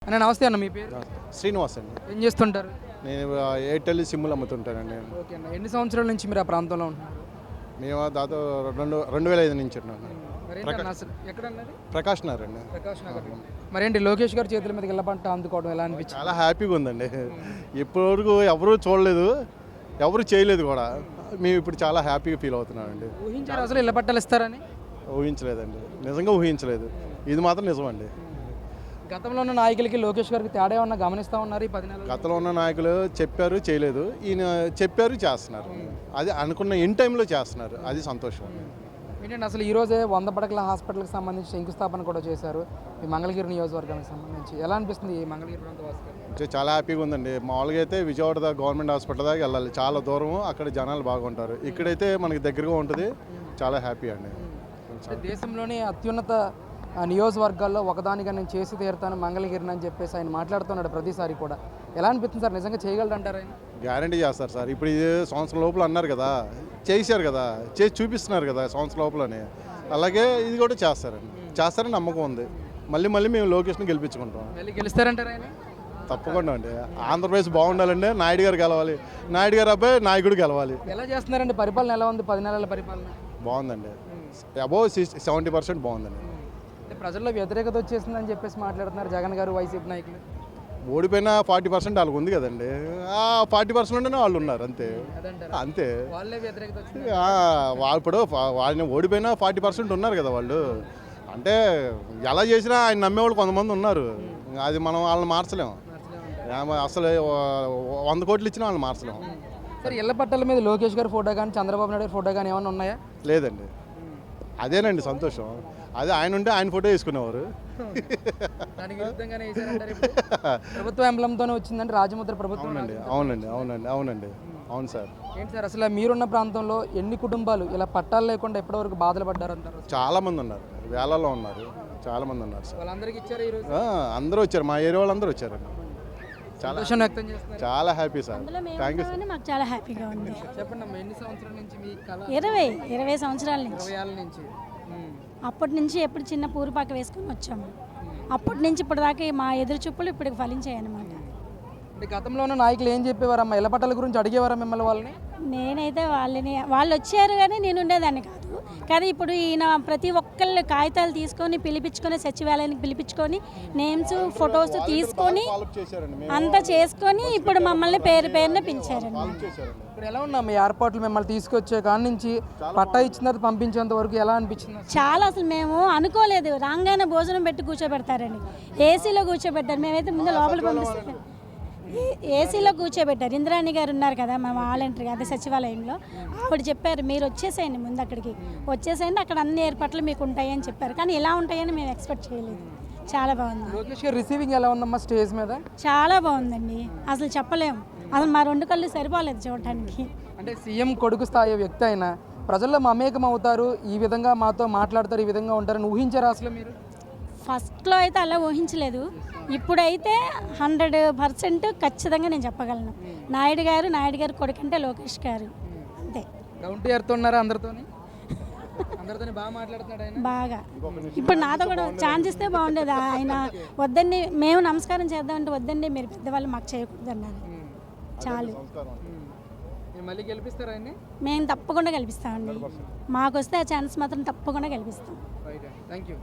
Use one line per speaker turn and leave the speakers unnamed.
అన్న నమస్తే అన్న, మీ పేరు?
శ్రీనివాస్ అండి.
ఏం చేస్తుంటారు?
నేను ఎయిర్టెల్ సిమ్లు అమ్ముతుంటానండి.
ఓకే అన్న, ఎన్ని సంవత్సరాల నుంచి మీరు ఆ ప్రాంతంలో ఉంటున్నారు?
మేము దాదాపు 2005 నుంచి ఉన్నాను.
మరేంటి అన్న అసలు ఎక్కడన్నది?
ప్రకాష్ నగర్ అండి.
ప్రకాష్ నగర్. మరేంటి లోకేష్ గారి చేతుల మీదకి ఇళ్ళ అందుకోవడం ఎలా అనిపించింది?
చాలా హ్యాపీగా ఉందండి. ఇప్పటివరకు ఎవరూ చూడలేదు, ఎవరు చేయలేదు కూడా. మేము ఇప్పుడు చాలా హ్యాపీగా ఫీల్ అవుతున్నామండి.
ఊహించారు అసలు ఇళ్ళ పట్టాలు ఇస్తారని?
ఊహించలేదండి, నిజంగా ఊహించలేదు. ఇది మాత్రం నిజమండి.
గతంలో ఉన్న నాయకులకి లోకేష్ గారికి తేడా ఏమన్నా గమనిస్తూ ఉన్నారు ఈ 10 నెలలు?
గతంలో ఉన్న నాయకులు చెప్పారు, చేయలేదు. ఈయన చెప్పారు, చేస్తున్నారు. అది అనుకున్న ఇన్ టైంలో చేస్తున్నారు, అది సంతోషం.
ఏంటంటే అసలు ఈరోజే 100 పడకల హాస్పిటల్కి సంబంధించి శంకుస్థాపన కూడా చేశారు ఈ మంగళగిరి నియోజకవర్గానికి సంబంధించి. ఎలా అనిపిస్తుంది ఈ మంగళగిరి ప్రాంత వాసులు?
చాలా హ్యాపీగా ఉందండి. మామూలుగా అయితే విజయవాడ గవర్నమెంట్ హాస్పిటల్ దాకా వెళ్ళాలి, చాలా దూరం, అక్కడ జనాలు బాగుంటారు. ఇక్కడైతే మనకి దగ్గరగా ఉంటుంది, చాలా హ్యాపీ అండి.
దేశంలోని అత్యున్నత నియోజకవర్గాల్లో ఒకదానిగా నేను చేసి తీరుతాను మంగళగిరిని అని చెప్పేసి ఆయన మాట్లాడుతున్నాడు ప్రతిసారి కూడా. ఎలా అనిపిస్తుంది సార్, నిజంగా చేయగలరంటారు ఆయన?
గ్యారంటీ చేస్తారు సార్. ఇప్పుడు ఇది సంవత్సరం లోపల అన్నారు కదా, చేశారు కదా, చేసి చూపిస్తున్నారు కదా సంవత్సరం లోపలనే. అలాగే ఇది కూడా చేస్తారని నమ్మకం ఉంది. మళ్ళీ మేము లొకేషన్ గెలిపించుకుంటాం.
మళ్ళీ గెలుస్తారంటారు ఆయన?
తప్పకుండా అండి. ఆంధ్రప్రదేశ్ బాగుండాలంటే నాయుడు గారు గెలవాలి, నాయుడు గారు అబ్బాయి నాయకుడు గెలవాలి.
ఎలా చేస్తున్నారండి పరిపాలన? ఎలా ఉంది 10 నెలల పరిపాలన?
బాగుందండి, అబోవ్ 70% బాగుందండి.
ప్రజల్లో వ్యతిరేకత వచ్చేసిందని చెప్పేసి మాట్లాడుతున్నారు జగన్ గారు, వైసీపీ నాయకులు.
ఓడిపోయినా 40% వాళ్ళకు ఉంది కదండి. ఆ 40%లోనే వాళ్ళు ఉన్నారు, అంతే అంతే.
వాళ్ళే వ్యతిరేకత వచ్చింది.
ఇప్పుడు వాళ్ళని ఓడిపోయినా 40% ఉన్నారు కదా వాళ్ళు. అంటే ఎలా చేసినా ఆయన నమ్మేవాళ్ళు కొంతమంది ఉన్నారు. అది మనం వాళ్ళని మార్చలేము. అసలు 100 కోట్లు ఇచ్చినా వాళ్ళని మార్చలేము.
సరే, ఇళ్ల పట్టాల మీద లోకేష్ గారి ఫోటో కానీ చంద్రబాబు నాయుడు ఫోటో కానీ ఏమైనా ఉన్నాయా?
లేదండి. అదేనండి సంతోషం. అదే ఆయన ఉంటే ఆయన ఫోటో వేసుకునేవారు.
దానికి విరుద్ధంగానే వేశారంటారు ఇప్పుడు? ప్రభుత్వ ఎంబ్లంతోనే వచ్చిందండి రాజముద్ర ప్రభుత్వం.
అవునండి. అవును సార్.
ఏంటి సార్ అసలు మీరున్న ప్రాంతంలో ఎన్ని కుటుంబాలు ఇలా పట్టాలు లేకుండా ఎప్పటివరకు బాధలు పడ్డారంటారు?
చాలా మంది ఉన్నారు, వేలలో ఉన్నారు, చాలా మంది ఉన్నారు సార్.
వాళ్ళందరికీ ఇచ్చారు ఈరోజు?
అందరూ వచ్చారు, మా ఏరియా వాళ్ళందరూ వచ్చారండి.
సంతోషం వ్యక్తం చేస్తున్నారు.
చాలా happy sir. Thank you sir.
మాకు చాలా హ్యాపీగా ఉంది.
చెప్పండి అమ్మా, ఎన్ని సంవత్సరాల నుంచి మీ కళ?
20 సంవత్సరాల నుంచి.
20 ఏళ్ళ నుంచి.
అప్పటి నుంచి ఎప్పుడు చిన్న పూరిపాక వేసుకొని వచ్చాము. అప్పటి నుంచి ఇప్పటిదాకా మా ఎదురు చూపులు ఇప్పటికి ఫలించాయి అన్నమాట.
అంటే గతంలో ఉన్న నాయకులు ఏం చెప్పేవారమ్మా? ఇళ్ల పట్టాల గురించి అడిగేవారా మిమ్మల్ని వాళ్ళని?
నేనైతే వాళ్ళు వచ్చారు కానీ నేను ఉండేదాన్ని కాదు. కానీ ఇప్పుడు ఈయన ప్రతి ఒక్కళ్ళు కాగితాలు తీసుకొని పిలిపించుకొని సచివాలయానికి పిలిపించుకొని నేమ్స్ ఫొటోస్ తీసుకొని అంతా చేసుకొని ఇప్పుడు మమ్మల్ని పేరున పిలిచారండి.
ఇప్పుడు ఎలా ఉన్నాము ఏర్పాట్లు? మిమ్మల్ని తీసుకొచ్చే కాడి నుంచి పట్టా ఇచ్చిన తర్వాత పంపించేంత వరకు ఎలా అనిపించింది?
చాలా అసలు మేము అనుకోలేదు. రాగానే భోజనం పెట్టి కూర్చోబెడతారండి, ఏసీలో కూర్చోబెట్టారు. మేమైతే ముందు లోపల పంపిస్తాం, ఏసీలో కూర్చోబెట్టారు. ఇంద్రాణి గారు ఉన్నారు కదా మా వాలంటీర్, అదే సచివాలయంలో, ఆవిడ చెప్పారు మీరు వచ్చేసేయండి, ముందు అక్కడికి వచ్చేసేయండి, అక్కడ అన్ని ఏర్పాట్లు మీకు ఉంటాయి అని చెప్పారు. కానీ ఇలా ఉంటాయని మేము ఎక్స్పెక్ట్ చేయలేదు. చాలా బాగుంది.
లోకేష్ గారు రిసీవింగ్ ఎలా ఉందమ్మా స్టేజ్ మీద?
చాలా బాగుందండి, అసలు చెప్పలేము. అసలు మా 2 కళ్ళు సరిపోలేదు చూడటానికి.
అంటే సీఎం కొడుకు స్థాయి వ్యక్తి అయినా ప్రజల్లో మమేకం అవుతారు, ఈ విధంగా మాతో మాట్లాడతారు, ఈ విధంగా ఉంటారని ఊహించారు అసలు మీరు?
ఫస్ట్లో అయితే అలా ఊహించలేదు. ఇప్పుడైతే 100% ఖచ్చితంగా నేను చెప్పగలను. నాయుడు గారు కొడుకంటే లోకేష్ గారు, అంతే.
డౌన్ టు ఎర్త్ ఉన్నారా అందరితోని? అందరితోని బాగా మాట్లాడుతున్నాడు ఆయన.
బాగా. ఇప్పుడు నాతో కూడా ఛాన్స్ ఇస్తే బాగుండేది. ఆయన వద్దండి, మేము నమస్కారం చేద్దామంటే వద్దండి, మీరు పెద్దవాళ్ళు మాకు చేయకూడదు అన్నారు. చాలు.
మళ్ళీ గెలిపిస్తారా ఆయన్ని?
మేము తప్పకుండా గెలిపిస్తామండి. మాకు వస్తే ఆ ఛాన్స్ మాత్రం తప్పకుండా గెలిపిస్తాం.
Thank you.